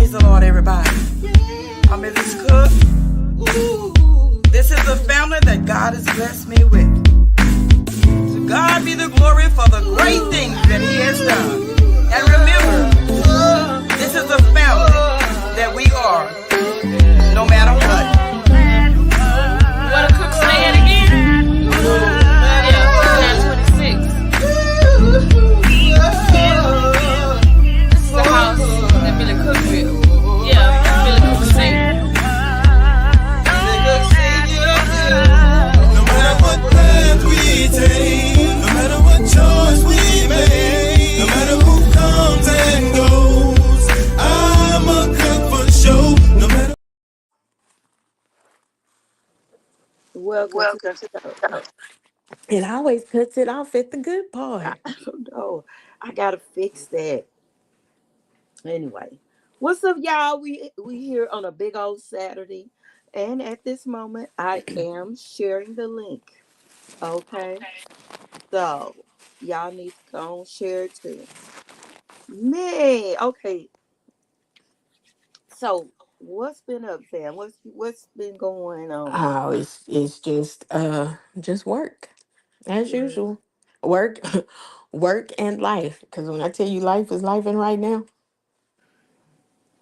Praise the Lord, everybody. I'm Mrs. Cook. This is the family that God has blessed me with. To God be the glory for the great things that He has done. And remember, this is the family that we are, no matter what. You want to cook say it again? Yeah, 26. This is the house that Billy Cook built. Yeah, Billy Cook sing. No matter what path we take, no matter what choice we make, no matter who comes and goes, I'm a cook for show. No matter. Welcome to the show. It always cuts it off at the good I part. don't know. I gotta fix that. Anyway, what's up, y'all? We here on a big old Saturday, and at this moment, I am sharing the link. Okay, so y'all need to go and share it too. Man, okay. So what's been up, fam? What's been going on? Oh, it's just work as Yeah, usual. Work, work and life. Because when I tell you life is life and right now,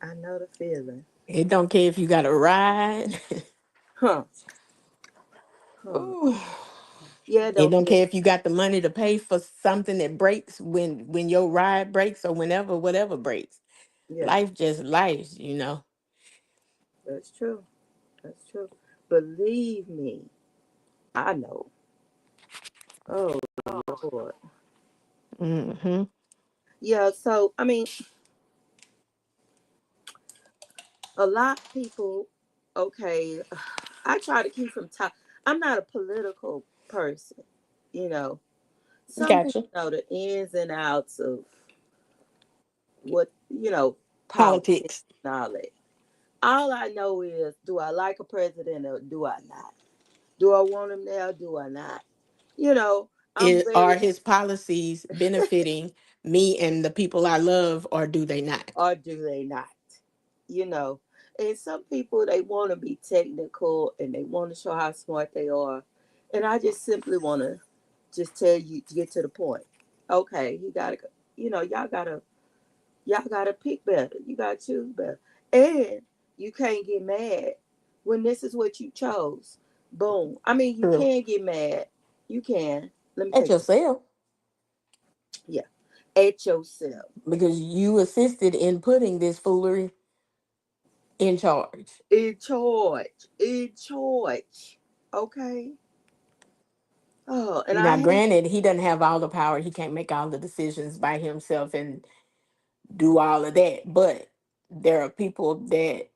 I know the feeling. it don't care if you got a ride. Huh? Huh? Ooh. Yeah, It don't don't care. care if you got the money to pay for something that breaks when your ride breaks or whenever whatever breaks. Yeah, Life just life. that's true. That's true. Believe me, I know. Oh Lord. Mm-hmm. Yeah, so I mean, a lot of people, okay, I try to keep from top. I'm not a political person, you know. Some people Gotcha. know the ins and outs of what, politics Politics. and all that. All I know is, do I like a president or do I not? Do I want him there or do I not? You know, I'm Are very, his policies benefiting me and the people I love, or do they not? or do they not? You know, and some people, they want to be technical and they want to show how smart they are, and I just simply want to just tell you to get to the point. Okay, you gotta, y'all gotta pick better. You gotta choose better, and you can't get mad when this is what you chose. Boom. I mean, you True. can get mad. You can. Let me At take that. yourself, Yeah, at yourself. because you assisted in putting this foolery in charge. In charge. In charge. Okay. Oh, and I Now, hate. granted, he doesn't have all the power. He can't make all the decisions by himself and do all of that. But there are people that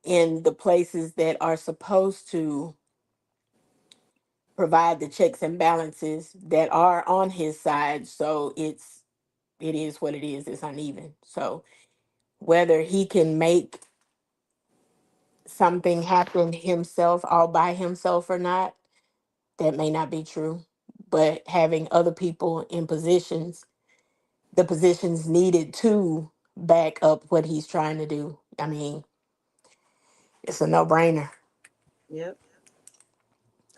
in the places that are supposed to provide the checks and balances that are on his side. So it is what it is. It's uneven. So whether he can make something happen himself all by himself or not, that may not be true. But having other people in positions, the positions needed to back up what he's trying to do. I mean, it's a no-brainer. Yep.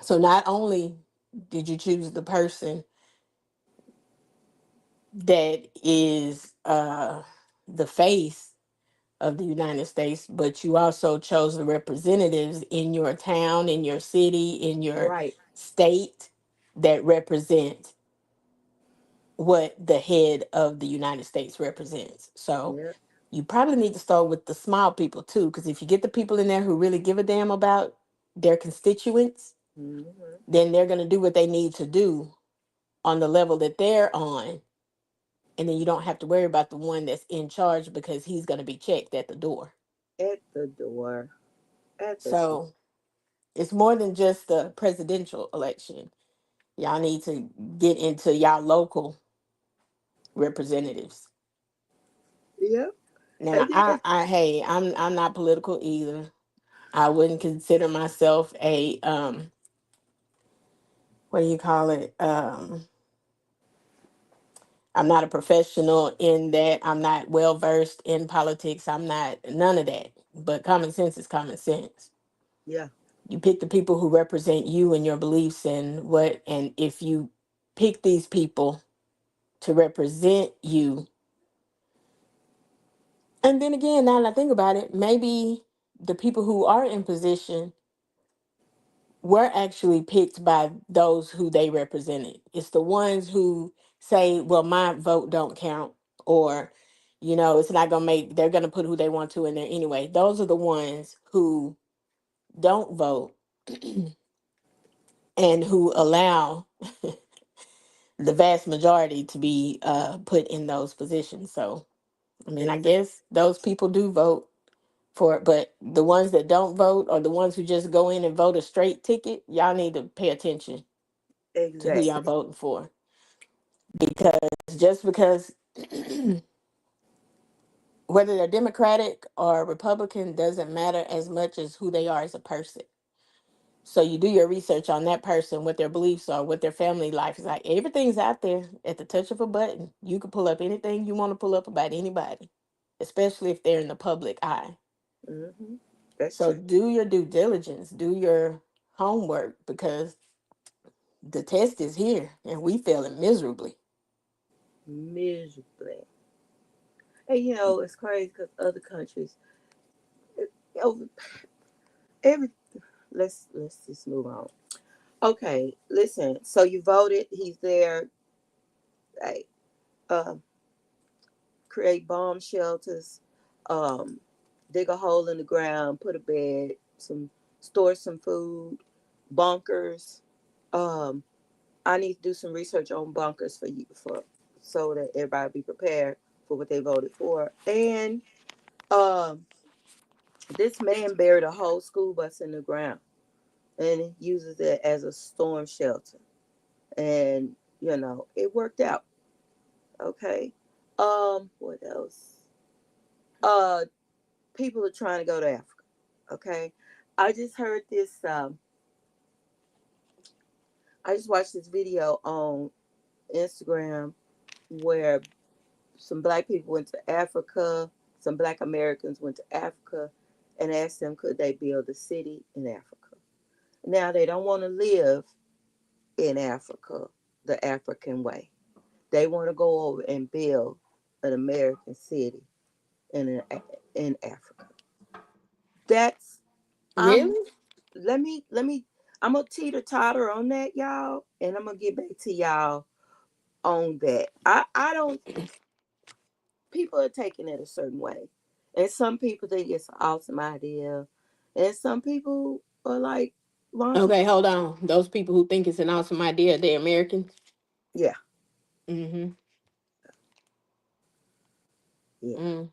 So not only did you choose the person that is the face of the United States, but you also chose the representatives in your town, in your city, in your Right. state that represent what the head of the United States represents. So Yep. you probably need to start with the small people too, because if you get the people in there who really give a damn about their constituents, Hmm. then they're going to do what they need to do on the level that they're on. And then you don't have to worry about the one that's in charge because he's going to be checked at the door. At the door. At the door. So it's more than just the presidential election. Y'all need to get into y'all local representatives. Yep. Now, And then, hey, I'm not political either. I wouldn't consider myself a what do you call it? I'm not a professional in that. I'm not well versed in politics. I'm not none of that. But common sense is common sense. Yeah, You pick the people who represent you and your beliefs and if you pick these people to represent you, and then again, now that I think about it, maybe the people who are in position were actually picked by those who they represented. It's the ones who say, well, my vote don't count, or, it's not going to make, they're going to put who they want to in there anyway. Those are the ones who don't vote and who allow the vast majority to be put in those positions. So, I mean, I ex- guess those people do vote for it, but the ones that don't vote or the ones who just go in and vote a straight ticket, y'all need to pay attention to who y'all exactly. voting for. Because just because whether they're Democratic or Republican doesn't matter as much as who they are as a person. So you do your research on that person, what their beliefs are, what their family life is like. Everything's out there at the touch of a button. You can pull up anything you want to pull up about anybody, especially if they're in the public eye. Hmm. That's So true. do your due diligence, do your homework, because the test is here and we failing miserably. Miserably. And it's crazy because other countries, it- over every. Let's just move on. Okay, listen. So you voted. He's there. Hey, um, create bomb shelters. Um, dig a hole in the ground. Put a bed. Store some food. Bunkers. Um, I need to do some research on bunkers for you so that everybody be prepared for what they voted for. And um, this man buried a whole school bus in the ground and uses it as a storm shelter. And it worked out. Okay. What else? Uh, People are trying to go to Africa. Okay. I just heard this. I just watched this video on Instagram where some black people went to Africa. Some black Americans went to Africa and asked them could they build a city in Africa. Now they don't want to live in Africa the African way. They want to go over and build an American city in Africa. That's I'm Really? let me I'm gonna teeter totter on that, y'all, and I'm gonna get back to y'all on that. I don't People are taking it a certain way. And some people think it's an awesome idea. And some people are like launching. Okay, hold on. Those people who think it's an awesome idea, they're Americans. Yeah, Mm-hmm. yeah, Mm.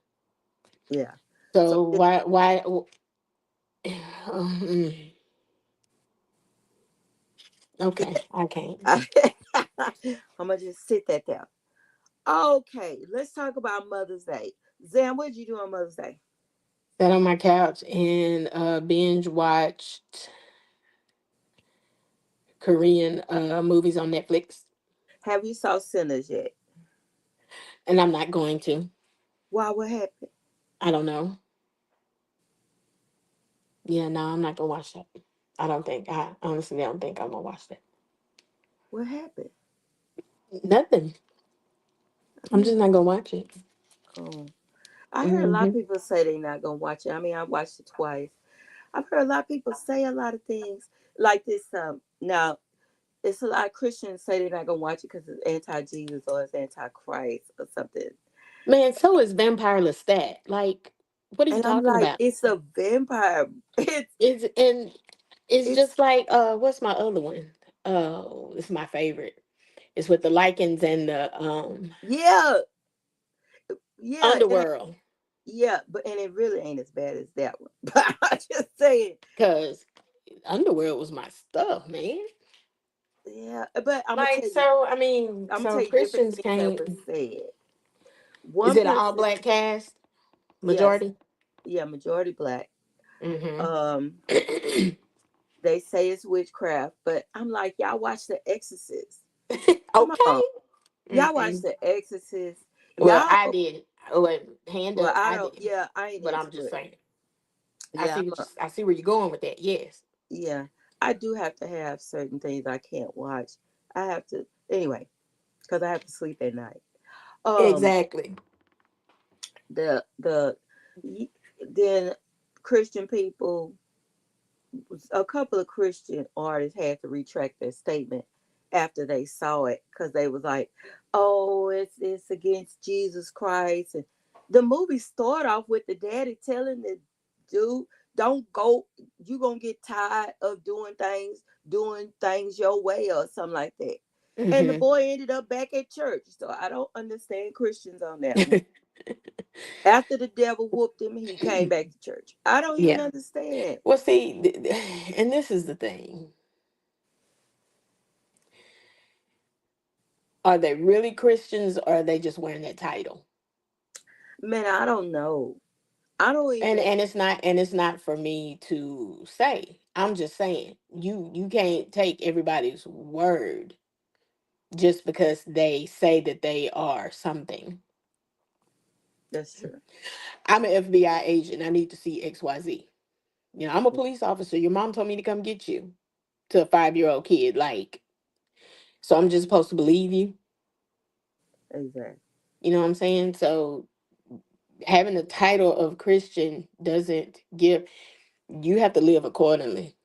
yeah. So So why mm, okay, I can't. I'm gonna just sit that down. Okay, let's talk about Mother's Day. Zam, what did you do on Mother's Day? Sat on my couch and binge watched Korean movies on Netflix. Have you saw Sinners yet? And I'm not going to. Why? What happened? I don't know. Yeah, no, I'm not gonna watch that. I don't think. I honestly don't think I'm gonna watch that. What happened? Nothing. I'm just not gonna watch it. Oh, I heard a lot of Hmm. people say they're not gonna watch it. I mean, I watched it twice. I've heard a lot of people say a lot of things like this. Now it's a lot of Christians say they're not gonna watch it because it's anti-Jesus or it's anti-Christ or something. Man, so is Vampire Lestat. Like, what are you And I'm talking like, about? it's a vampire. It's and it's It's just like what's my other one? Oh, it's my favorite. It's with the lichens and the yeah, yeah, underworld. yeah. But it really ain't as bad as that one. But I just saying, Cause underworld was my stuff, man. yeah. But Like, so I mean, I'm gonna so tell you different Christians things that can't. were said. Is One it an all person, black cast yes, majority? yeah, majority black. Mm-hmm. Um, they say it's witchcraft, but I'm like, y'all watch The Exorcist. Come Okay. on. Y'all watch Mm-mm. The Exorcist. Well, Y'all, I did. Well, hand well, up, I I don't. did. Yeah, I ain't But I'm into just it. saying. Yeah, I see where you're going with that. Yes. yeah. I do have to have certain things I can't watch. I have to anyway because I have to sleep at night. Um, Exactly. the then Christian people, a couple of Christian artists had to retract their statement after they saw it because they was like, "Oh, it's against Jesus Christ." And the movie started off with the daddy telling the dude, "Don't go. You gonna get tired of doing things your way or something like that." And the Hmm. boy ended up back at church. So I don't understand Christians on that one. After the devil whooped him, he came back to church. I don't even Yeah. understand. Well, see, and this is the thing. Are they really Christians or are they just wearing that title? Man, I don't know. I don't And even. it's not for me to say. I'm just saying you can't take everybody's word just because they say that they are something. That's true. I'm an FBI agent. I need to see XYZ. I'm a police officer. Your mom told me to come get you, to a 5-year-old kid. Like, so I'm just supposed to believe you. Exactly. You know what I'm saying? So having the title of Christian doesn't give, you have to live accordingly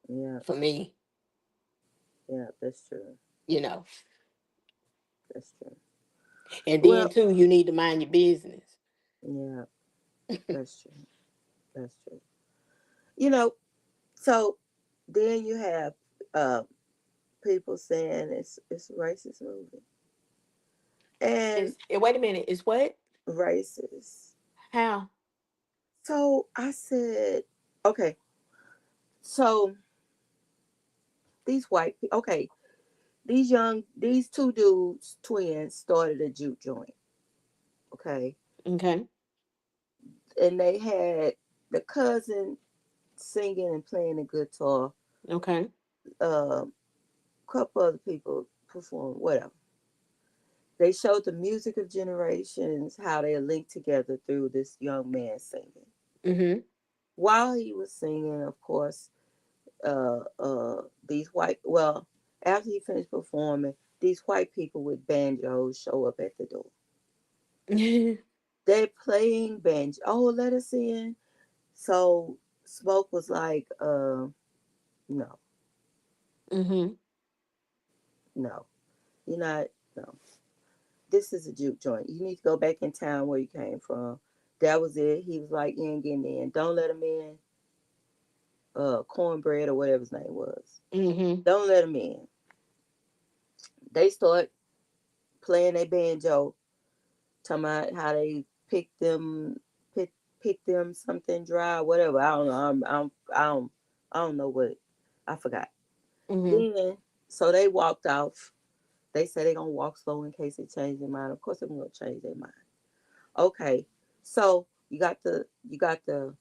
Yeah, for me, yeah, that's true. you know. That's true. And then Well, too, you need to mind your business. yeah, that's true. That's true. You know, so then you have uh people saying it's a racist movie. And Wait a minute, it's what? racist. How? So I said, okay, so these white people, okay, these two dudes, twins, started a juke joint, okay, Okay. and they had the cousin singing and playing the guitar. Okay. A couple other people performed, whatever. They showed the music of generations, how they are linked together through this young man singing. Mm-hmm. While he was singing, of course, these white, well, after he finished performing, these white people with banjos show up at the door. They're playing banjo. Oh, let us in. So Smoke was like, no, Mm-hmm. no, you're not, no. This is a juke joint. You need to go back in town where you came from. That was it. He was like, you ain't getting in. Don't let him in. Cornbread or whatever his name was. Mm-hmm. Don't let him in. They start playing their banjo, talking about how they pick, pick them something dry, whatever. I don't know. I don't know what. I forgot. Mm-hmm. Then, so they walked off. They said they gonna walk slow in case they change their mind. Of course, they're gonna change their mind. Okay, so you got the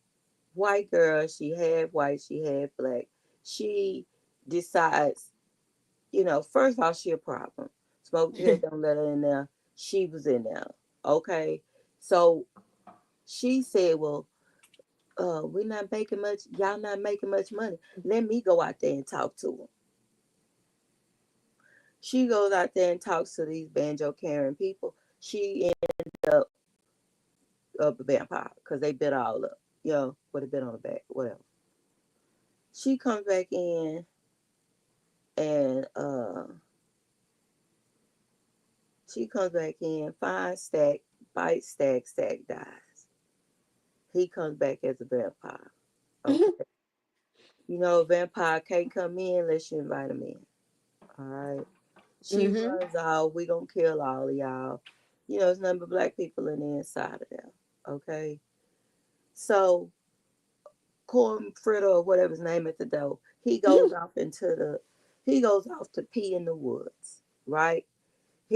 white girl. She had white. She had black. She decides, first of all, she a problem. Smoke said, don't let her in there. She was in there. Okay, so she said, well, we're not making much. Y'all not making much money. Let me go out there and talk to them. She goes out there and talks to these banjo carrying people. She ended up a vampire because they bit all up. With a bit on the back, whatever. She comes back in and fine stack, bite stack, stack dies. He comes back as a vampire. Okay. A vampire can't come in unless you invite him in. All right. She Mm-hmm. runs off. We gonna kill all of y'all. It's nothing but black people in the inside of them. Okay. So corn fritter or whatever his name at the door, he goes off to pee in the woods. Right.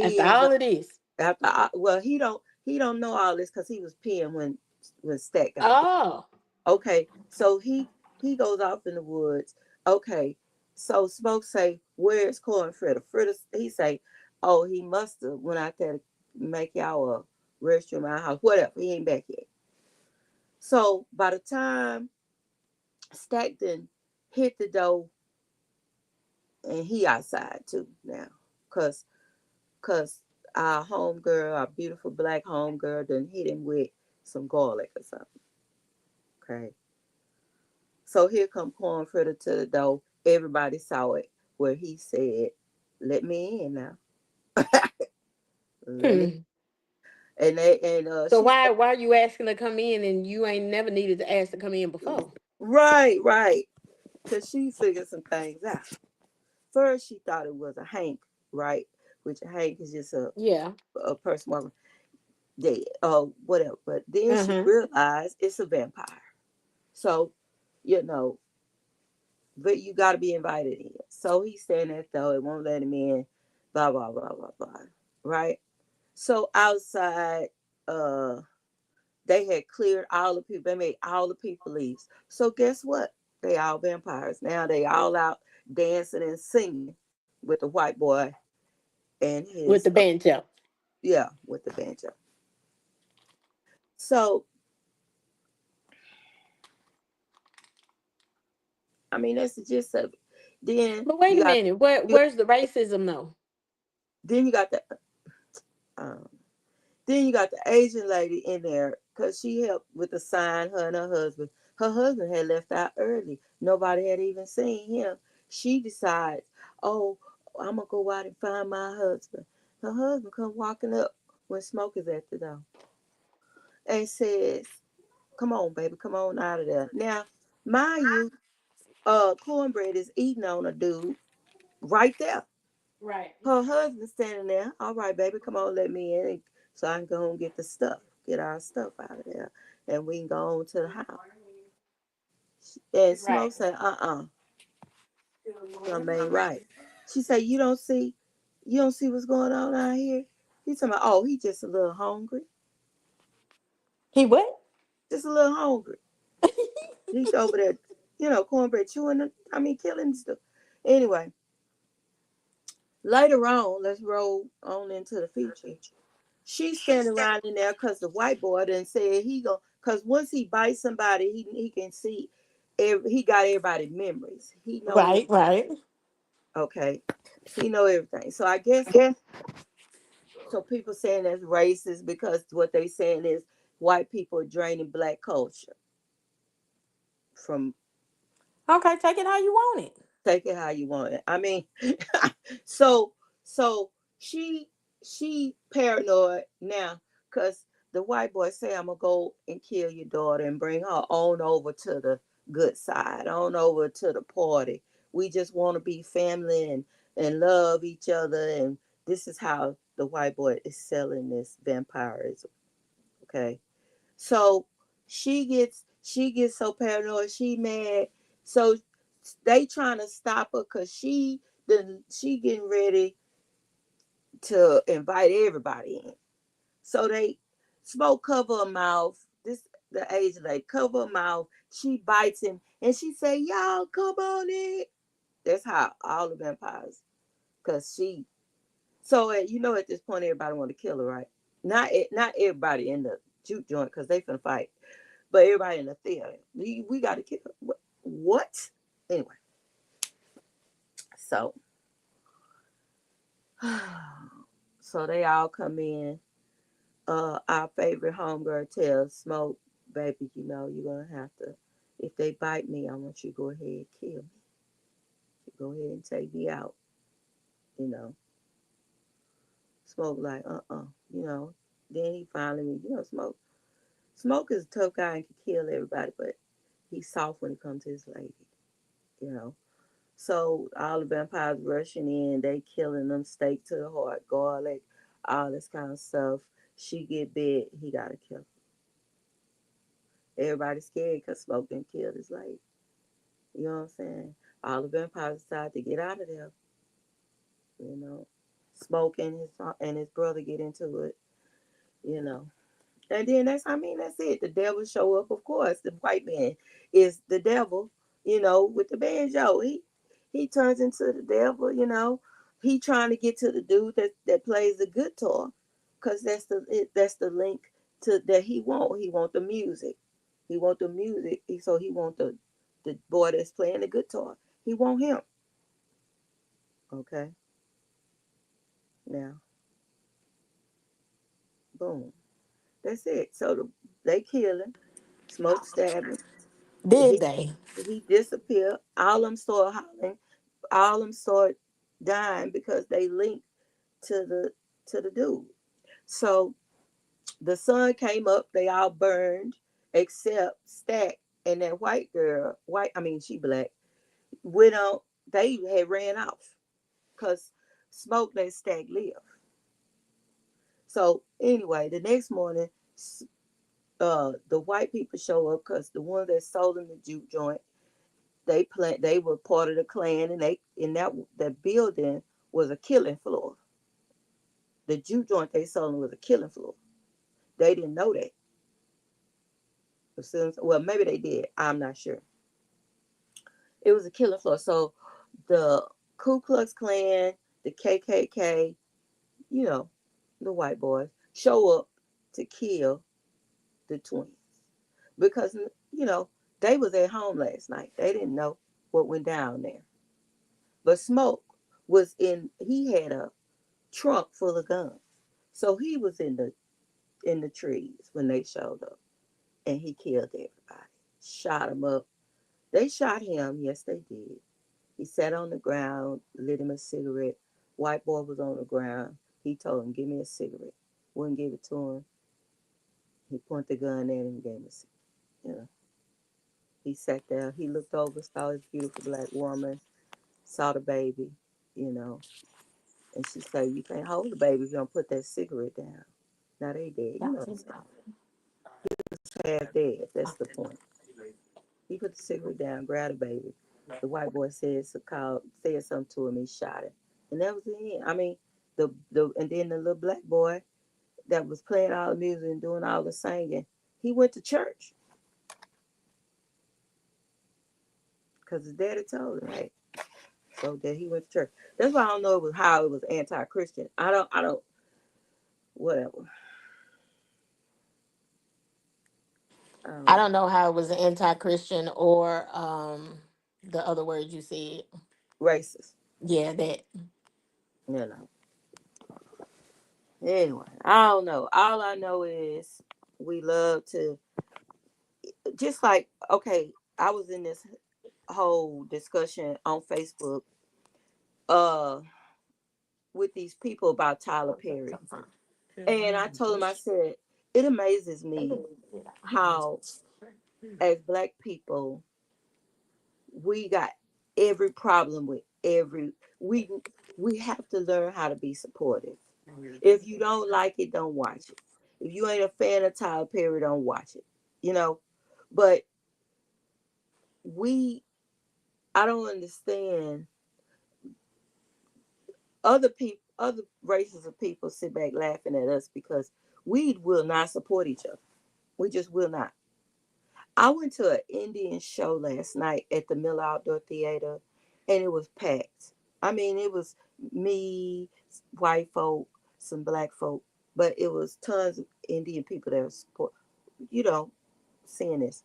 After He ends all up of this. well, he don't know all this because he was peeing when Stack got there. Oh. Okay, so he goes off in the woods. Okay, so Smoke say, "Where's Corn Fritter?" Fritter he say, Oh, he must have went out there to make y'all a restroom at our house. Whatever. He ain't back yet. So by the time Stackton hit the door, and he outside too now, cause cause our homegirl, our beautiful black homegirl, done hit him with some garlic or something. Okay. So here come Corn Fritter to the door. Everybody saw it where he said, "Let me in now. Let me." Hmm. And So she said, why are you asking to come in and you ain't never needed to ask to come in before? "Right, right," because she figured some things out. First, she thought it was a Hank, right? Which a Hank is just Yeah. a person, woman, dead, whatever. But then she Uh-huh. realized it's a vampire. So, you know, but you got to be invited in. So he's standing there, though, it won't let him in, blah, blah, blah, blah, blah. Right? So outside, uh, they had cleared all the people, they made all the people leave. So guess what? They all vampires. Now they all out dancing and singing with the white boy and With his, the banjo. yeah, with the banjo. So, I mean, that's the gist of it. Then But wait you a got, minute. you got Where's the racism though? then you got the um, then you got the Asian lady in there because she helped with the sign. Her and her husband. Her husband had left out early. Nobody had even seen him. She decides, oh, I'm gonna go out and find my husband. Her husband come walking up when Smoke is at the door and says, "Come on, baby, come on out of there." Now, mind you, Cornbread is eating on a dude right there. Right. Her husband standing there. All right, baby, come on, let me in, so I can go and get the stuff, get our stuff out of there, and we can go on to the house. And Right. Smoke said, something ain't right. She said, you don't see what's going on out here. He's talking about, oh, he just a little hungry, He what? just a little hungry. He's over there, cornbread chewing, killing stuff. Anyway, later on, let's roll on into the future. She's standing around in there because the white boy done said he go, because once he bites somebody, he can see he got everybody's memories. He know Right, right. okay. He know everything. So I guess so people saying that's racist because what they saying is white people are draining black culture from Okay, take it how you want it. take it how you want it. So so she she paranoid now because the white boy say I'm gonna go and kill your daughter and bring her on over to the good side, on over to the party. We just want to be family and love each other, and this is how the white boy is selling this vampirism. Okay, so she gets so paranoid, she mad. So they trying to stop her because she getting ready to invite everybody in. So they Smoke cover her mouth. This the Asian lady cover her mouth. She bites him and she say, "Y'all come on in." That's how all the vampires, cause she. So at this point everybody want to kill her, right? Not everybody in the juke joint because they finna fight. But everybody in the theater, we got to kill. What? Anyway, so so they all come in. Our favorite homegirl tells Smoke, baby, you're gonna have to. If they bite me, I want you to go ahead and kill me. Go ahead and take me out. You know, Smoke like, you know. Then he finally, Smoke. Smoke is a tough guy and can kill everybody, but he's soft when it comes to his lady. You know. So all the vampires rushing in, they killing them, steak to the heart, garlic, all this kind of stuff. She get bit, he gotta kill her. Everybody scared because Smoke done killed his lady. You know what I'm saying? All the vampires decide to get out of there. You know, Smoke and his brother get into it. You know, and then that's it. The devil show up. Of course, the white man is the devil. With the banjo, he turns into the devil. he trying to get to the dude that plays the guitar, because that's the link to that he want the music. He want the music. So he want the boy that's playing the guitar. He want him. Okay. Now, boom. That's it. So they kill him. Smoke stab him. Did He they? he disappeared. All of them started hollering. All of them started dying because they linked to the dude. So the sun came up. They all burned except Stack and that white girl. White. I mean, she black. Went on. They had ran off because Smoke let Stack live. So anyway, the next morning, the white people show up because the one that sold them the juke joint, they were part of the clan, and they in that building was a killing floor. The juke joint they sold them was a killing floor. They didn't know that. Well, maybe they did. I'm not sure. It was a killing floor. So the Ku Klux Klan, the KKK, you know, the white boys show up to kill the twins because they was at home last night. They didn't know what went down there. But Smoke was in. He had a trunk full of guns, so he was in the trees when they showed up, and he killed everybody. Shot him up. They shot him. Yes, they did. He sat on the ground, lit him a cigarette. White boy was on the ground. He told him, "Give me a cigarette." Wouldn't give it to him. He pointed the gun at him and gave him a cigarette. You know. He sat there. He looked over, saw his beautiful black woman, saw the baby, you know, and she said, "You can't hold the baby if you don't put that cigarette down." Now they dead. You know what I'm saying? Half dead. That's the point. He put the cigarette down, grabbed the baby. The white boy said something to him. He shot him, and that was the end. I mean, and then the little black boy that was playing all the music and doing all the singing, he went to church because his daddy told him, "Hey." So that he went to church. That's why I don't know how it was anti-Christian. I don't. Whatever. I don't I know. don't know how it was anti-Christian or the other words you said. Racist. Yeah, that. You know. Anyway, I don't know. All I know is we love to just like okay. I was in this whole discussion on Facebook uh with these people about Tyler Perry. And I told them, I said, it amazes me how as black people we got every problem with every we have to learn how to be supportive. If you don't like it, don't watch it. If you ain't a fan of Tyler Perry, don't watch it. You know? But we I don't understand other races of people sit back laughing at us because we will not support each other. We just will not. I went to an Indian show last night at the Mill Outdoor Theater, and it was packed. I mean, it was me, white folk, some black folk, but it was tons of Indian people that were support, you know, seeing this.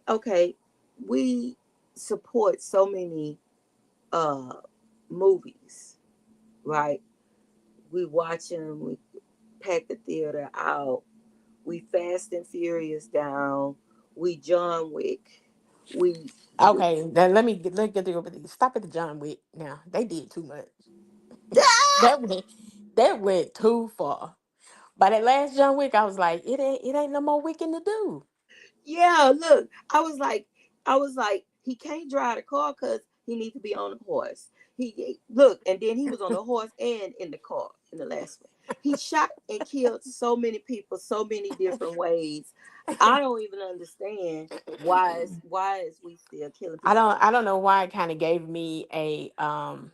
Okay, we support so many uh movies, right? We watch them, we pack the theater out, we Fast and Furious down, we John Wick, we do. Okay, then let me get over these. Stop at the John Wick now. They did too much. That went too far. By that last John Wick, I was like, it ain't no more wicking to do. Yeah, look, I was like, he can't drive the car because he needs to be on the horse. He look, and then he was on the horse and in the car in the last one. He shot and killed so many people, so many different ways. I don't even understand why is we still killing I people. don't I don't know why it kind of gave me a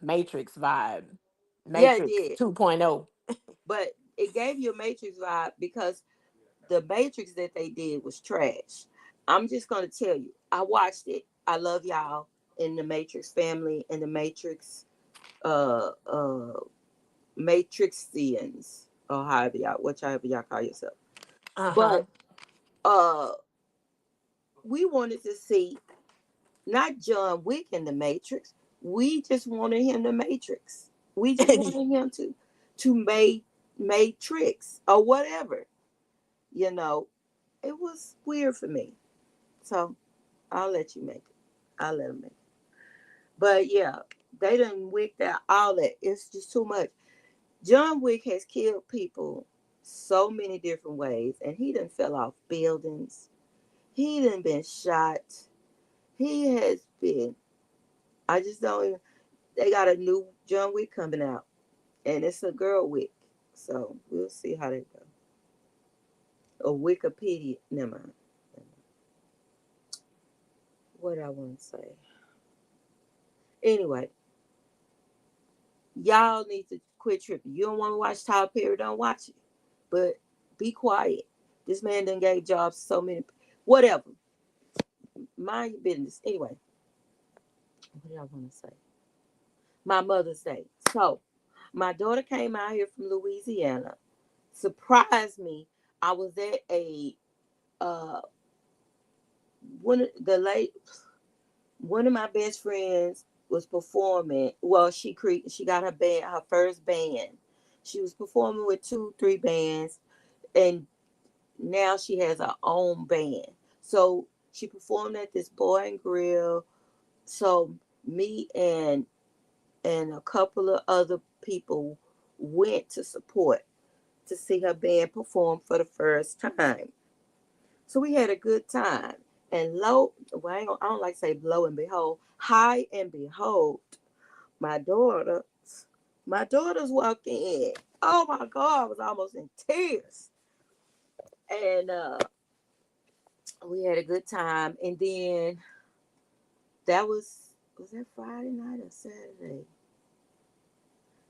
Matrix vibe. Yeah, it Matrix did, 2.0. but it gave you a Matrix vibe because the Matrix that they did was trash. I'm just gonna tell you, I watched it. I love y'all in the Matrix family and the Matrix uh uh Matrixians, or however y'all call yourself. Uh-huh. But uh we wanted to see not John Wick in the Matrix. We just wanted him the Matrix. We just wanted him to make tricks or whatever. You know, it was weird for me. So I'll let you make it. I'll let him make it. But yeah, they done wicked out all that. It's just too much. John Wick has killed people so many different ways, and he done fell off buildings. He done been shot. He has been. I just don't even. They got a new John Wick coming out, and it's a girl Wick. So we'll see how that goes. A Wikipedia. Never mind. What I want to say. Anyway, y'all need to quit tripping. You don't want to watch Tyler Perry, don't watch it. But be quiet. This man done gave jobs to so many. Whatever. Mind your business. Anyway, what did I want to say? My Mother's Day. So, my daughter came out here from Louisiana. Surprised me. I was at a uh one of the late one of my best friends was performing. Well, she got her first band. She was performing with 2, 3 bands, and now she has her own band. So she performed at this Boy and Grill. So me and a couple of other people went to support to see her band perform for the first time. So we had a good time. And I don't like to say lo and behold, high and behold, my daughter, my daughter's walking in. Oh my God, I was almost in tears. And we had a good time. And then was that Friday night or Saturday?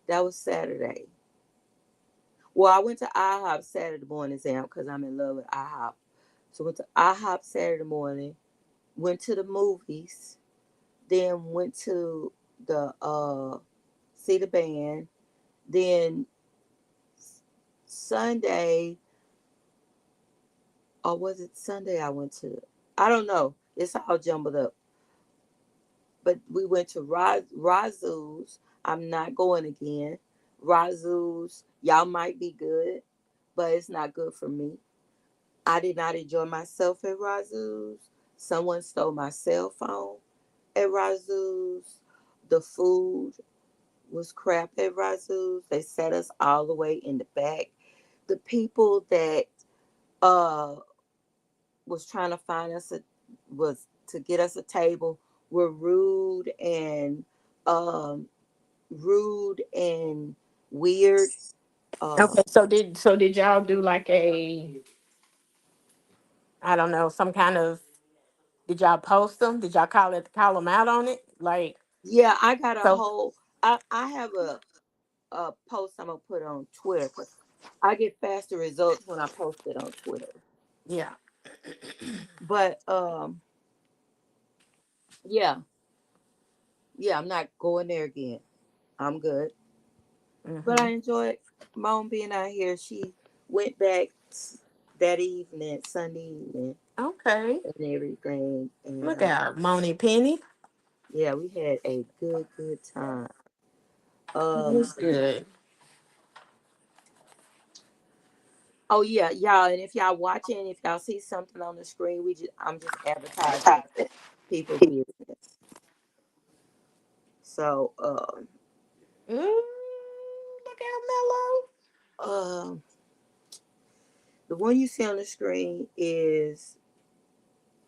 That was Saturday. Well, I went to IHOP Saturday morning, Sam, because I'm in love with IHOP. So went to IHOP Saturday morning, went to the movies, then went to the see the band. Then Sunday, or was it Sunday I went to? I don't know. It's all jumbled up. But we went to Razoo's. I'm not going again. Razoo's, y'all might be good, but it's not good for me. I did not enjoy myself at Razoo's. Someone stole my cell phone at Razoo's. The food was crap at Razoo's. They set us all the way in the back. The people that uh was trying to find us was to get us a table were um rude and weird. Uh Okay, so did y'all do like a, I don't know, some kind of, did y'all post them? Did y'all call them out on it? Like, yeah, I got a so whole I have a post I'm gonna put on Twitter because I get faster results when I post it on Twitter. yeah. But yeah, yeah, I'm not going there again. I'm good. But I Hmm. enjoyed Mom being out here. She went back that evening, Sunday evening, Okay. and everything. And Look out, Moni Penny. yeah, we had a good time. Um, That's good. oh yeah, y'all, and if y'all watching, if y'all see something on the screen, I'm just advertising people business. So Look out, Mello. um, the one you see on the screen is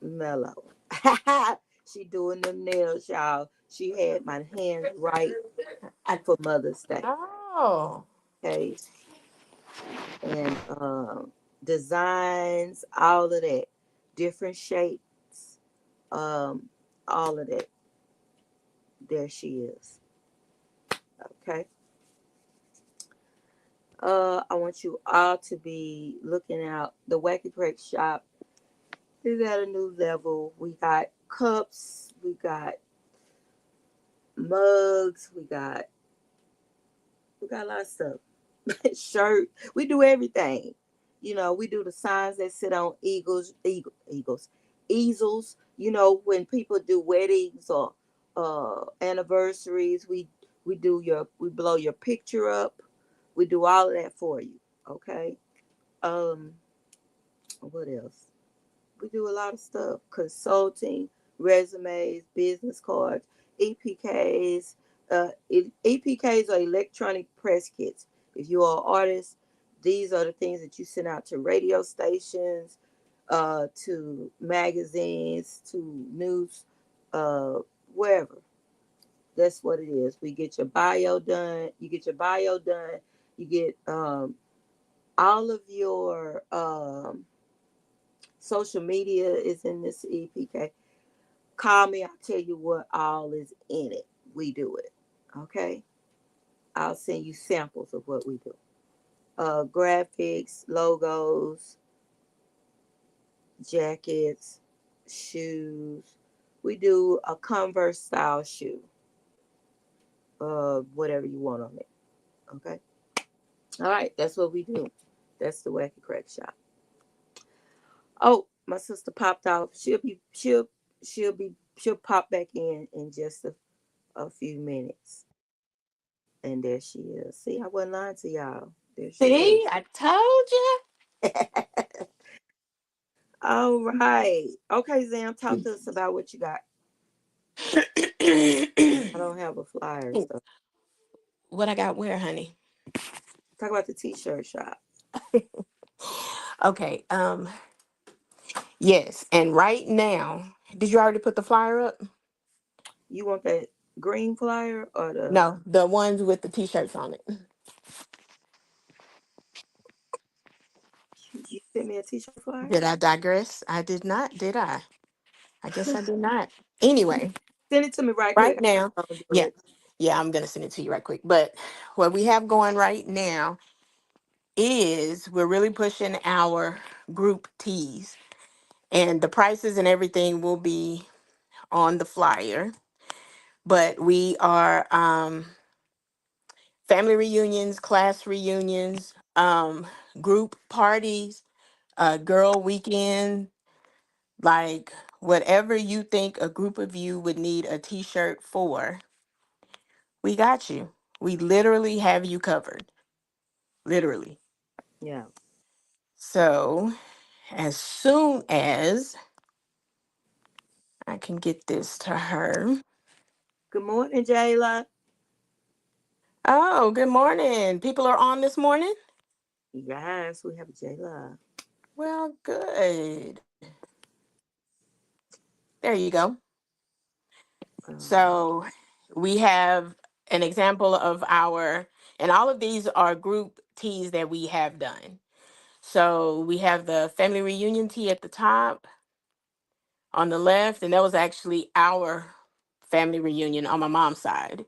Mellow. She doing them nails, y'all. She had my hands right I, for Mother's Day. oh, Okay. And designs, all of that. Different shapes. Um, all of that. There she is. Okay. I want you all to be looking out. The Wacky Crack shop is at a new level. We got cups, we got mugs, we got We got a lot of stuff. Shirt. We do everything. We do the signs that sit on eagles, easels. When people do weddings or anniversaries, we blow your picture up. We do all of that for you. Okay. Um, what else? We do a lot of stuff: consulting, resumes, business cards, EPKs. EPKs are electronic press kits. If you are an artist, these are the things that you send out to radio stations, to magazines, to news, uh, wherever. That's what it is. We get your bio done. You get your bio done. You get all of your social media is in this EPK. Call me. I'll tell you what all is in it. We do it. Okay. I'll send you samples of what we do. Graphics, logos, jackets, shoes. We do a Converse style shoe. Whatever you want on it. Okay. All right. That's what we do. That's the Wacky Crack Shop. Oh, my sister popped out. She'll pop back in just a few minutes. And there she is. See, I wasn't lying to y'all. There she See, is. I told you. All right. Okay, Zam, talk to us about what you got. I don't have a flyer, so What I got where, honey? talk about the t-shirt shop. Okay. Yes, and right now, did you already put the flyer up? You want that green flyer or the No, the ones with the t-shirts on it. you sent me a t-shirt flyer? Did I digress? I did not, did I? I guess I did not. Anyway, Send it to me right quick. right now, I'm gonna do yeah, it. yeah, I'm gonna send it to you right quick. But what we have going right now is we're really pushing our group teas, and the prices and everything will be on the flyer. But we are family reunions, class reunions, group parties, girl weekend, like whatever you think a group of you would need a t-shirt for, we got you. We literally have you covered. Literally. Yeah. So as soon as I can get this to her. Good morning, Jayla. Oh, good morning. People are on this morning? Yes, we have Jayla. Well, good. There you go. Um, So we have an example of and all of these are group teas that we have done. So we have the family reunion tea at the top on the left, and that was actually our family reunion on my mom's side.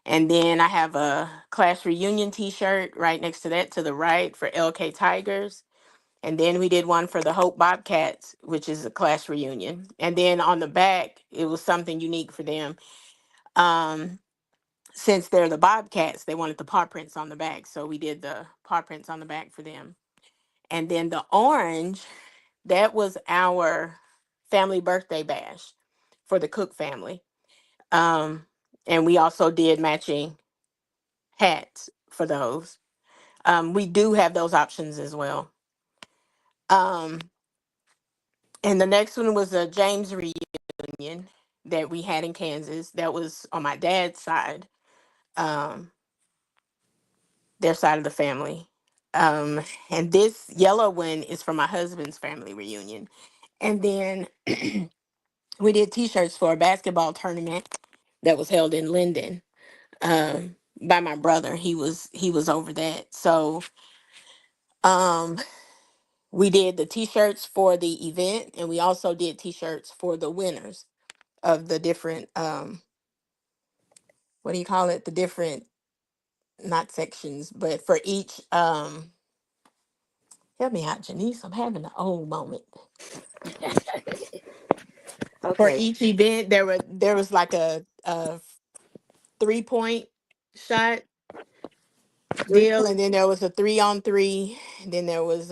And then I have a class reunion t-shirt right next to that to the right for LK Tigers. And then we did one for the Hope Bobcats, which is a class reunion. And then on the back, it was something unique for them. Um, since they're the Bobcats, they wanted the paw prints on the back. So we did the paw prints on the back for them. And then the orange, that was our family birthday bash for the Cook family. Um, and we also did matching hats for those. We do have those options as well. Um, and the next one was a James reunion that we had in Kansas. That was on my dad's side, um, their side of the family. And this yellow one is for my husband's family reunion. And then we did t-shirts for a basketball tournament that was held in Linden, by my brother. He was over that. So um we did the t-shirts for the event, and we also did t-shirts for the winners of the different what do you call it? The different, not sections, but for each help me out, Janice. I'm having an old moment. For okay. each event, there was like a 3-point shot, Three deal, point. and then there was a 3-on-3. And then there was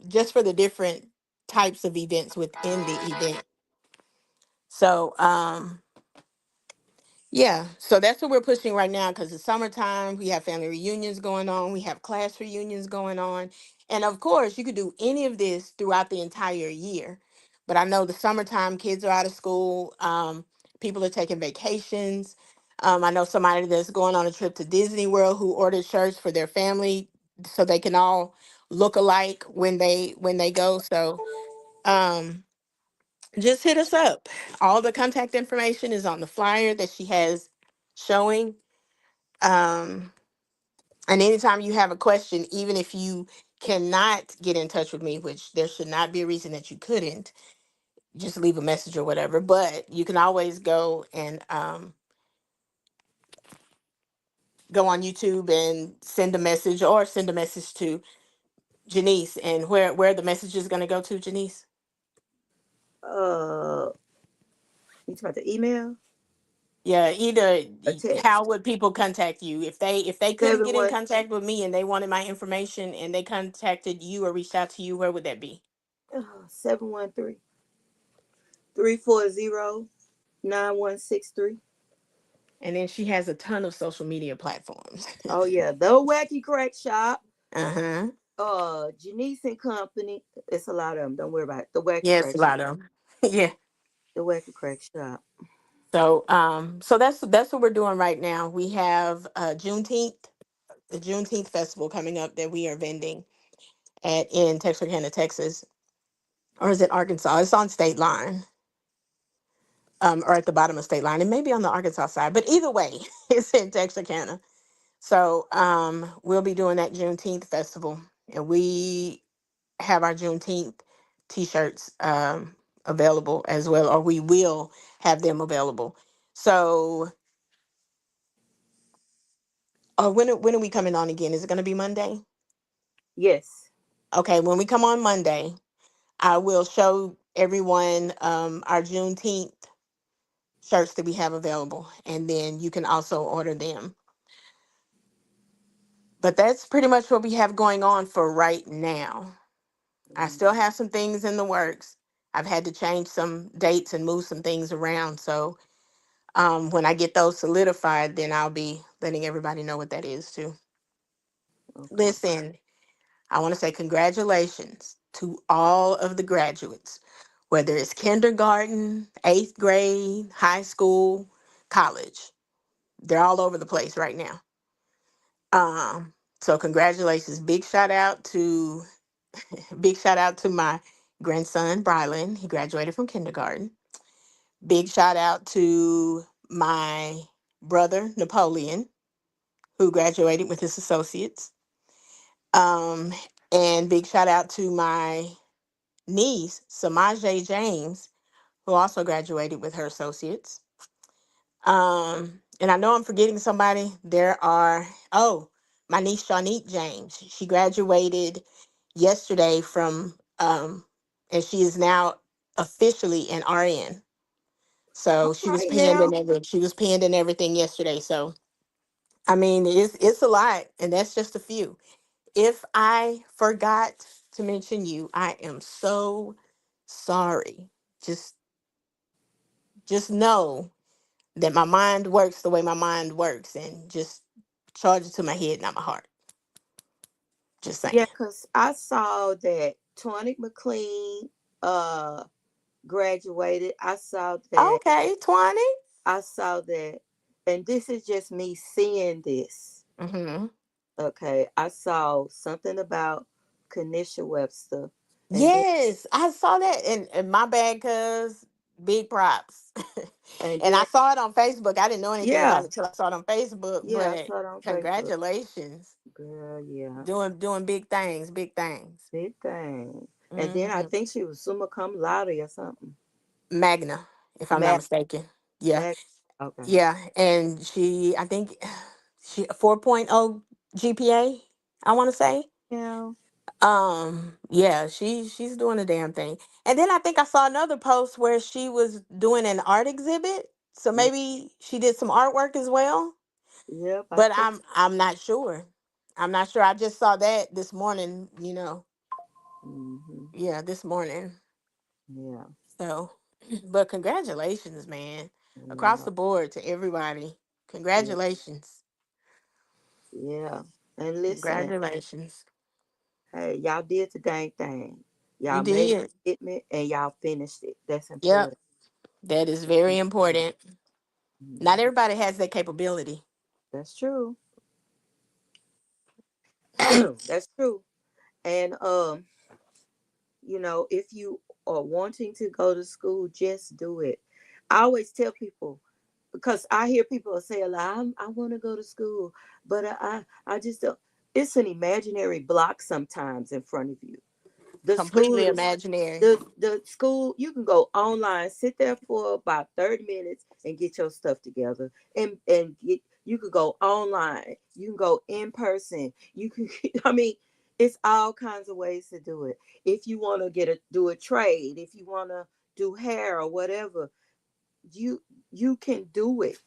just for the different types of events within the event. So yeah, so that's what we're pushing right now because it's summertime. We have family reunions going on, we have class reunions going on. And of course, you could do any of this throughout the entire year. But I know the summertime, kids are out of school, people are taking vacations. I know somebody that's going on a trip to Disney World who ordered shirts for their family so they can all look alike when they go. So um, just hit us up. All the contact information is on the flyer that she has showing. Um, and anytime you have a question, even if you cannot get in touch with me, which there should not be a reason that you couldn't, just leave a message or whatever. But you can always go and go on YouTube and send a message or send a message to Janice. And where the message is going to go to, Janice? Uh, you talking about the email Yeah, either or how text? would people contact you if they couldn't Seven get in one contact with me and they wanted my information and they contacted you or reached out to you, where would that be? 713 340 9163. And then she has a ton of social media platforms. Oh yeah, the Wacky Crack Shop. Uh-huh. Janice and Company. It's a lot of them. Don't worry about it. The Wacky Yes, Crack a Shop. lot of them. Yeah. The Wacky Crack Shop. So that's what we're doing right now. We have the Juneteenth festival coming up that we are vending at in Texarkana, Texas. Or is it Arkansas? It's on state line. Or at the bottom of state line. It may be on the Arkansas side, but either way, it's in Texarkana. So we'll be doing that Juneteenth festival, and we have our Juneteenth t-shirts available as well, or we will have them available. So when are we coming on again? Is it going to be Monday? Yes. Okay, when we come on Monday, I will show everyone our Juneteenth shirts that we have available, and then you can also order them. But that's pretty much what we have going on for right now. I still have some things in the works. I've had to change some dates and move some things around. So when I get those solidified, then I'll be letting everybody know what that is too. Okay. Listen, I want to say congratulations to all of the graduates, whether it's kindergarten, eighth grade, high school, college. They're all over the place right now. So congratulations. Big shout out to my grandson, Brylan. He graduated from kindergarten. Big shout out to my brother, Napoleon, who graduated with his associates. Um, and big shout out to my niece, Samaje James, who also graduated with her associates. And I know I'm forgetting somebody. My niece Shaunique James. She graduated yesterday and she is now officially an RN. All So she was right penned now. and everything yesterday. So I mean, it's a lot, and that's just a few. If I forgot to mention you, I am so sorry. Just just know that my mind works the way my mind works, and just charge it to my head, not my heart. Just saying. Yeah, cause I saw that Tonic McLean uh graduated. Okay, 20. I saw that, and this is just me seeing this. Mm-hmm. Okay, I saw something about Kanisha Webster, and then Yes, I saw that, and my bad, cuz big props. and And I then saw it on Facebook. I didn't know anything about yeah, it until I saw it on Facebook. yeah, I But saw it on Facebook. congratulations, Girl, yeah, doing big things, big things. big thing. And then I Hmm. think she was summa cum laude or something. Magna, if I'm not Mac, mistaken. Yeah, Mac. Okay. yeah, and I think she 4.0 GPA. I want to say. Yeah. Yeah, she's doing a damn thing. And then I think I saw another post where she was doing an art exhibit. So maybe she did some artwork as well, Yep. I but think. I'm not sure. I'm not sure. I just saw that this morning, Hmm. Yeah, this morning. Yeah, So, but congratulations, man. I Across know. the board to everybody. Yeah, Congratulations. yeah. And listen, Congratulations. hey, y'all did the dang thing. You Y'all made a did. commitment and y'all finished it. That's Yep. important. That is very important. Not Mhm. everybody has that capability. That's true. That's true. And if you are wanting to go to school, just do it. I always tell people, because I hear people say a lot, I want to go to school, but I just don't. It's an imaginary block sometimes in front of you. The school Completely is imaginary. the school. You can go online, sit there for about 30 minutes and get your stuff together, and get. You could go online. You can go in person. You can. I mean, it's all kinds of ways to do it. If you want to do a trade, if you want to do hair or whatever, you you can do it.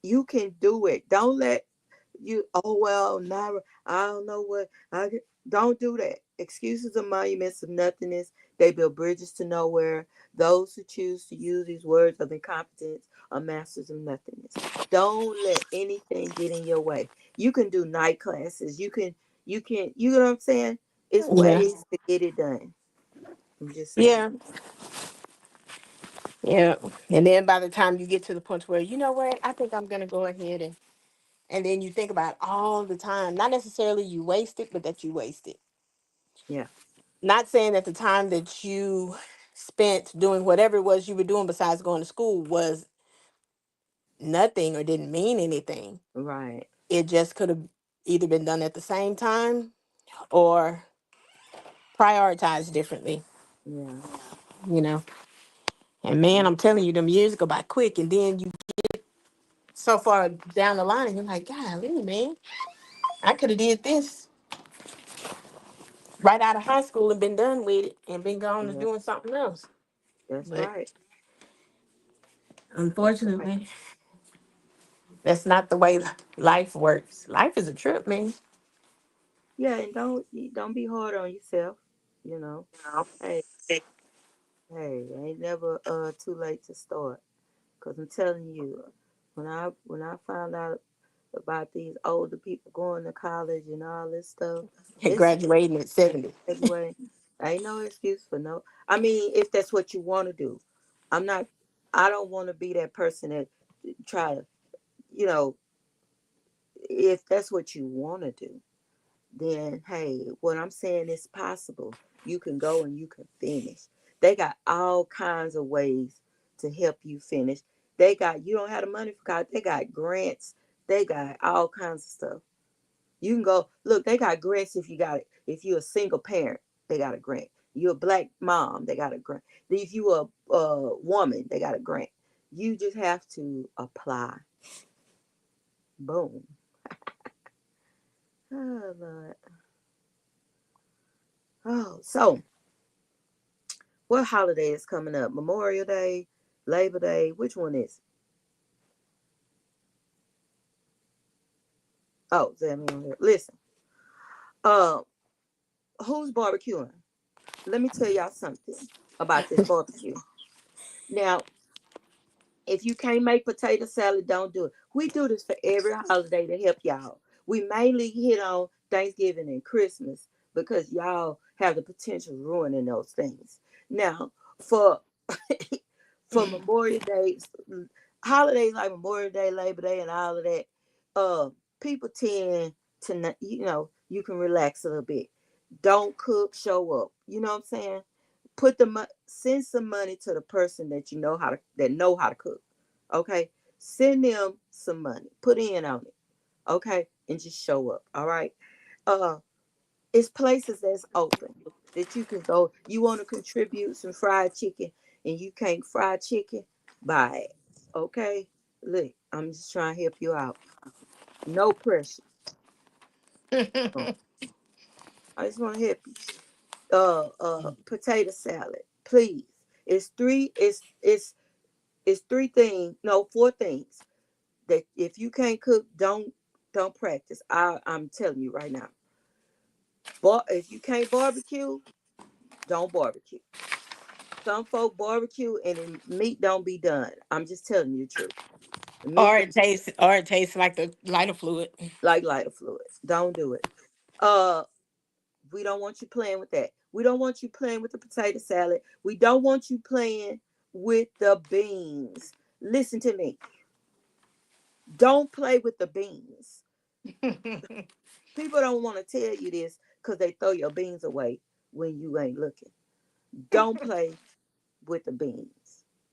You can do it. Don't let you, oh well, never, I don't know what don't do that. Excuses are monuments of nothingness. They build bridges to nowhere. Those who choose to use these words of incompetence are masters of nothingness. Don't let anything get in your way. You can do night classes. You know what I'm saying? It's Yeah. ways to get it done. I'm just saying. Yeah. Yeah. And then by the time you get to the point where, you know what, I think I'm gonna go ahead and then you think about all the time. Not necessarily you waste it, but that you waste it. Yeah. Not saying that the time that you spent doing whatever it was you were doing besides going to school was nothing or didn't mean anything. Right. It just could have either been done at the same time or prioritized differently, Yeah. you know. And man, Yeah. I'm telling you, them years go by quick, and then you so far down the line, and you're like, golly, man, I could have did this right out of high school and been done with it and been gone to Yeah. doing something else. That's But right. That's right. unfortunately, that's not the way life works. Life is a trip, man. Yeah, and don't be hard on yourself. You know, hey, hey, ain't never too late to start. Cause I'm telling you, when I found out about these older people going to college and all this stuff, And it's graduating at 70. anyway. Ain't no excuse for no. I mean, if that's what you want to do, I'm not. I don't want to be that person that try to, you know, if that's what you want to do, then hey, what I'm saying is possible. You can go and you can finish. They got all kinds of ways to help you finish. You don't have the money for college. They got grants. They got all kinds of stuff. You can go look. They got grants if you got it. If you're a single parent, they got a grant. You're a black mom, they got a grant. If you a woman, they got a grant. You just have to apply. Boom. Oh Lord. Oh, so what holiday is coming up? Memorial Day, Labor Day. Which one is? Oh, listen. Uh, who's barbecuing? Let me tell y'all something about this barbecue. Now, if you can't make potato salad, don't do it. We do this for every holiday to help y'all. We mainly hit on Thanksgiving and Christmas because y'all have the potential of ruining those things. Now, for for Memorial Day, holidays like Memorial Day, Labor Day, and all of that, uh, people tend to you can relax a little bit. Don't cook, show up. You know what I'm saying? Send some money to the person that know how to cook. Okay, send them some money. Put in on it. Okay, and just show up. All right. Uh, it's places that's open that you can go. You want to contribute some fried chicken and you can't fry chicken, buy it. Okay. Look, I'm just trying to help you out. No pressure. Oh, I just want to help you. Potato salad, please. It's three things, no, four things that if you can't cook, Don't practice. I'm telling you right now. But if you can't barbecue, don't barbecue. Some folk barbecue and the meat don't be done. I'm just telling you the truth. The meat don't Or it tastes like the lighter fluid. like lighter fluid. Don't do it. Uh, we don't want you playing with that. We don't want you playing with the potato salad. We don't want you playing with the beans. Listen to me. Don't play with the beans. People don't want to tell you this because they throw your beans away when you ain't looking. Don't play with the beans.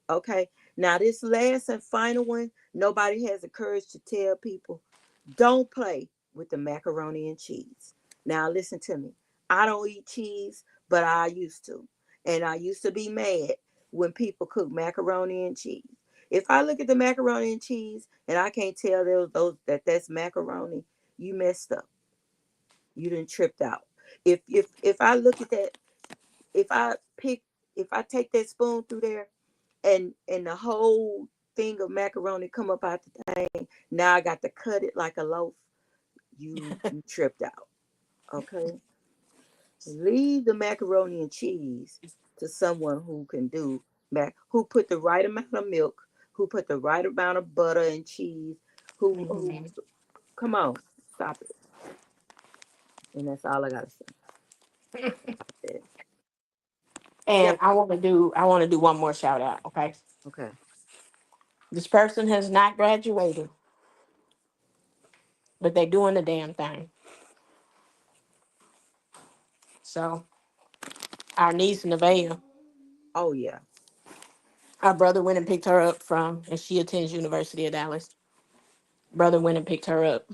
Okay. Now, this last and final one, nobody has the courage to tell people don't play with the macaroni and cheese. Now, listen to me. I don't eat cheese, but I used to. And I used to be mad when people cook macaroni and cheese. If I look at the macaroni and cheese and I can't tell that's macaroni, you messed up. You didn't tripped out. If I look at that, if I pick if I take that spoon through there and the whole thing of macaroni come up out the thing, now I got to cut it like a loaf. You tripped out. Okay, leave the macaroni and cheese to someone who can do who put the right amount of milk, who put the right amount of butter and cheese. Who Mhm. come on, stop it. And that's all I gotta say. Yeah. Yeah. And I want to do one more shout out, okay? Okay. This person has not graduated, but they're doing the damn thing. So, our niece Nevaeh, Oh yeah. our brother went and picked her up from, and she attends University of Dallas. Brother went and picked her up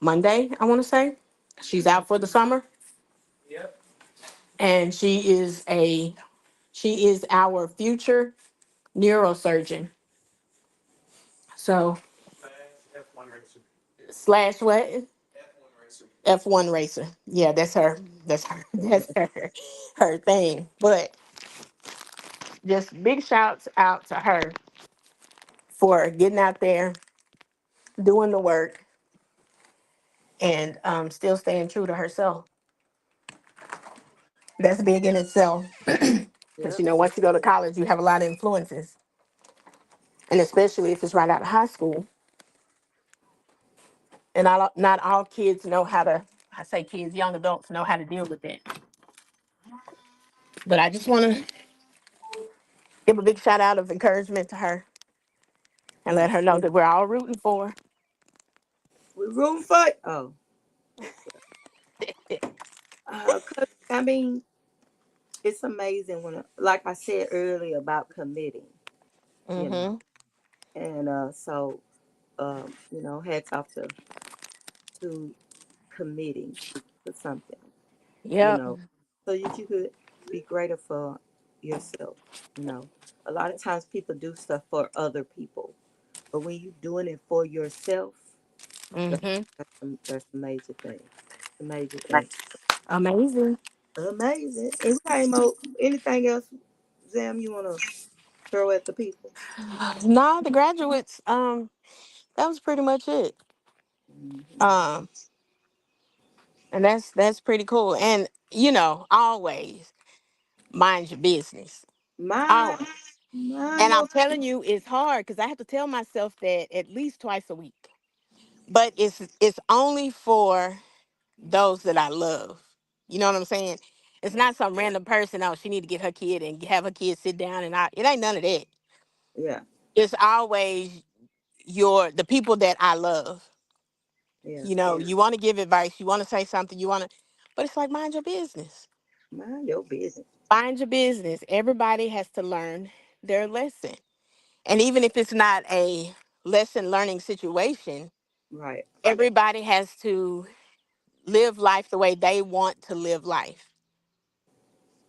Monday, I want to say. She's out for the summer, and she is our future neurosurgeon. So slash what? F1 racer. Yeah, that's her. That's her. That's her thing. But just big shouts out to her for getting out there, doing the work, and still staying true to herself. That's big in itself. Because Yep. once you go to college, you have a lot of influences, and especially if it's right out of high school. And not all kids know how to. I say kids, young adults know how to deal with it. But I just want to give a big shout out of encouragement to her and let her know that we're all rooting for We room fight. Oh, 'cause, I mean, it's amazing when, like I said earlier about committing, her. you know, Mm-hmm. and hats off to committing to something, you Yep. know, so that you could be greater for yourself. You know, a lot of times people do stuff for other people, but when you're doing it for yourself, that, Mm-hmm. that's a major thing. A major thing. Amazing. Amazing. Anything else, Zam, you want to throw at the people? Nah, the graduates. That was pretty much it. Hmm. Um, and that's pretty cool. And always mind your business. Mind, Always. mind And your. I'm telling you, it's hard because I have to tell myself that at least twice a week. But it's only for those that I love. You know what I'm saying? It's Yeah, not some random person. Oh, she need to get her kid and have her kid sit down it ain't none of that. yeah, It's always the people that I love. yeah. You want to give advice, you want to say something, but it's like mind your business. Mind your business. Mind your business. Everybody has to learn their lesson. And even if it's not a lesson learning situation, Right. everybody has to live life the way they want to live life.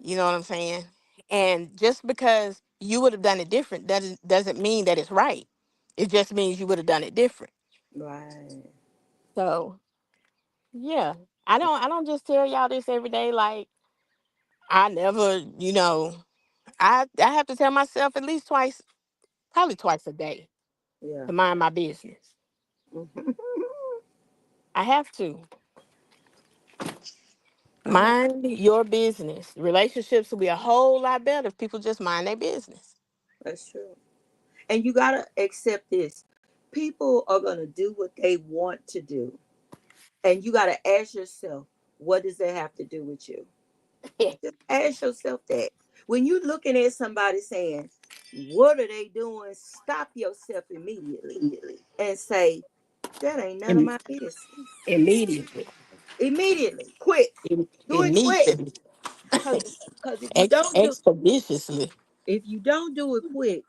You know what I'm saying? And just because you would have done it different doesn't mean that it's right. It just means you would have done it different. Right. So yeah. I don't just tell y'all this every day. Like I never, I have to tell myself at least twice, probably twice a day Yeah. to mind my business. Mhm. I have to. All right. Mind your business. Relationships will be a whole lot better if people just mind their business. That's true. And you got to accept this. People are going to do what they want to do. And you got to ask yourself, what does that have to do with you? Just ask yourself that. When you're looking at somebody saying, what are they doing? Stop yourself immediately and say, that ain't none of Im- my business. Immediately. Immediately. Quick. Do it quick. Immediately. Because Expeditiously. if you don't do it quick,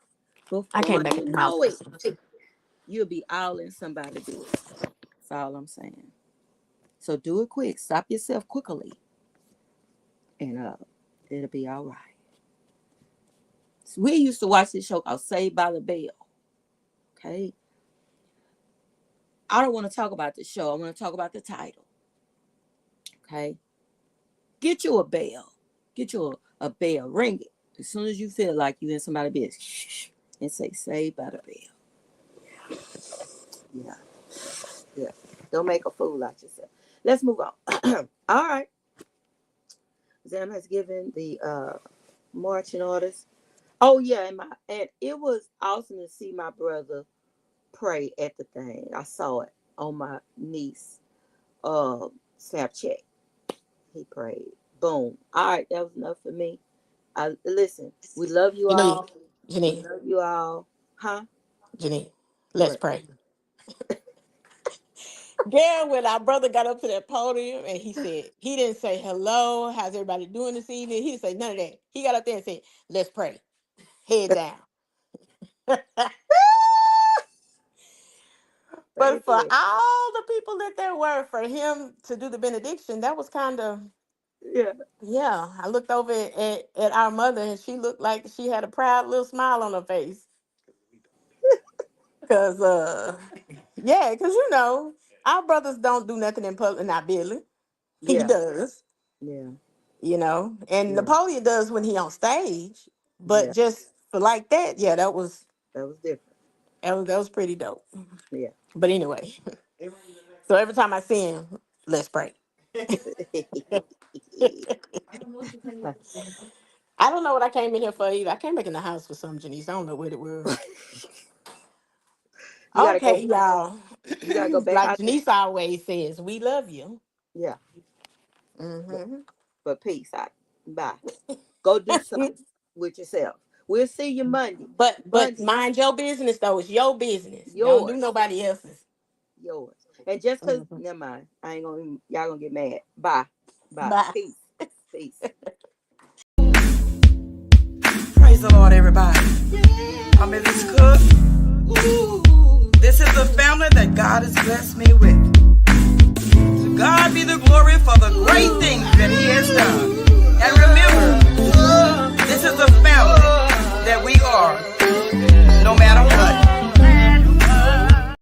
I before came back in you the house know for it, something. you'll be all in somebody's business. That's all I'm saying. So do it quick. Stop yourself quickly. And it'll be all right. So we used to watch this show called Saved by the Bell. Okay. I don't want to talk about the show. I want to talk about the title. Okay. Get you a bell. Get you a bell. Ring it. As soon as you feel like you're in somebody's business. Shh, and say Saved by the Bell. Yeah. Yeah. Don't make a fool out yourself. Let's move on. All right. Zam has given the marching orders. Oh yeah, and it was awesome to see my brother pray at the thing. I saw it on my niece Snapchat. He prayed. Boom. All right, that was enough for me. I listen. We love you You know, all. We Janine, love you all. Huh? Janine, let's What? pray. Girl, when our brother got up to that podium and he said, he didn't say hello, how's everybody doing this evening? He didn't say none of that. He got up there and said, let's pray. Head down. But for Baby. all the people that there were, for him to do the benediction, that was kind of, Yeah. yeah. I looked over at our mother and she looked like she had a proud little smile on her face. Cause yeah, cause our brothers don't do nothing in public, not Billy. He Yeah. does, Yeah. and Yeah. Napoleon does when he on stage. But Yeah. just for like that, yeah, That was different. that was pretty dope. Yeah. But anyway, so every time I see him, let's pray. I don't know what I came in here for either. I came back in the house for some, Janice. I don't know what it was. you gotta Okay, go y'all. you gotta go back Like out there. Janice always says, we love you. Yeah. But, Hmm. but peace out. Bye. Go do something with yourself. We'll see you Monday. But Monday. mind your business though. It's your business. Don't do Yours. nobody else's. Yours. And just cause Mhm. never mind. I ain't gonna y'all gonna get mad. Bye. Bye. Bye. Peace. Peace. Praise the Lord, everybody. I'm Mrs. Cook. This is the family that God has blessed me with. To God be the glory for the great things that He has done.